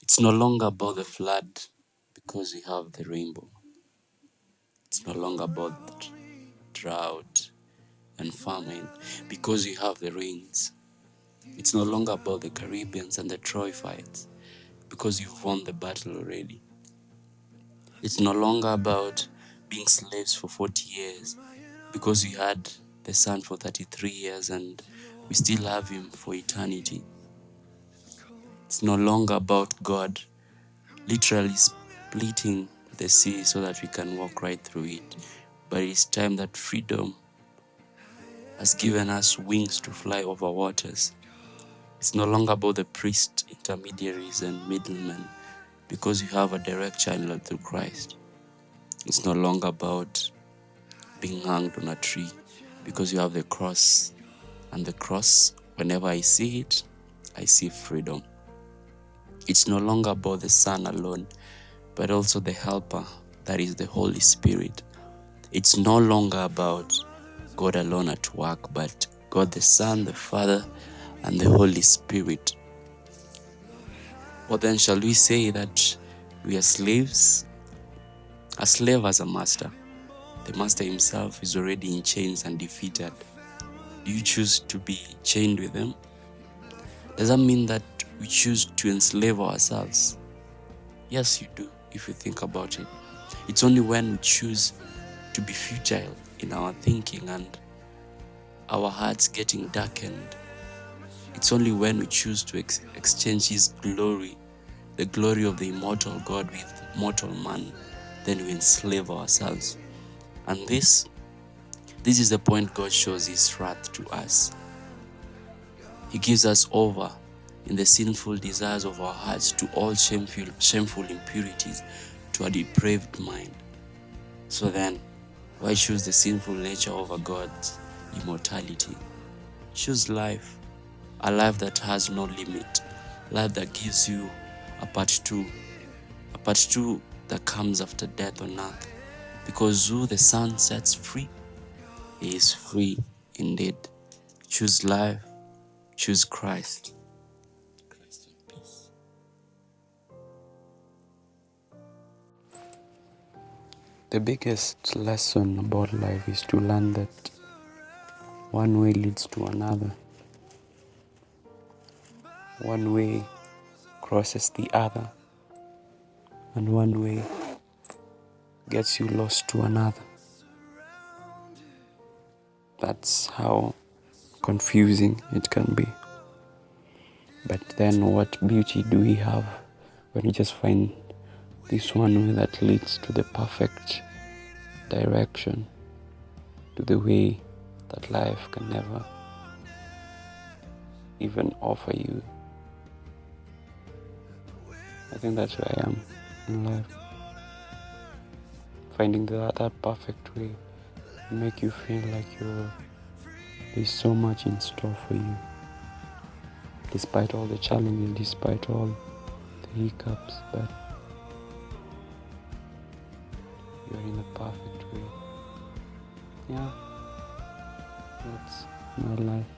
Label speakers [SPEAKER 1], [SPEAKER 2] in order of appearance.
[SPEAKER 1] It's no longer about the flood because we have the rainbow. It's no longer about drought and famine because we have the rains. It's no longer about the Caribbeans and the Troy fights because you've won the battle already. It's no longer about being slaves for 40 years because we had the Son for 33 years and we still have him for eternity. It's no longer about God literally splitting the sea so that we can walk right through it. But it's time that freedom has given us wings to fly over waters. It's no longer about the priests, intermediaries, and middlemen because you have a direct channel through Christ. It's no longer about being hanged on a tree because you have the cross. And the cross, whenever I see it, I see freedom. It's no longer about the Son alone, but also the Helper, that is the Holy Spirit. It's no longer about God alone at work, but God the Son, the Father, and the Holy Spirit. What then shall we say that we are slaves? A slave has a master. The master himself is already in chains and defeated. Do you choose to be chained with him? Does that mean that we choose to enslave ourselves? Yes, you do, if you think about it. It's only when we choose to be futile in our thinking and our hearts getting darkened. It's only when we choose to exchange his glory, the glory of the immortal God with mortal man, then we enslave ourselves. And this is the point God shows his wrath to us. He gives us over in the sinful desires of our hearts to all shameful impurities, to a depraved mind. So then, why choose the sinful nature over God's immortality? Choose life, a life that has no limit, life that gives you a part two that comes after death on earth. Because who the Son sets free, he is free indeed. Choose life, choose Christ. Christ in peace.
[SPEAKER 2] The biggest lesson about life is to learn that one way leads to another. One way crosses the other, and one way gets you lost to another. That's how confusing it can be. But then what beauty do we have when we just find this one way that leads to the perfect direction, to the way that life can never even offer you. I think that's where I am in life. Finding that perfect way will make you feel like there's so much in store for you. Despite all the challenges, despite all the hiccups, but you're in a perfect way. Yeah, that's my life.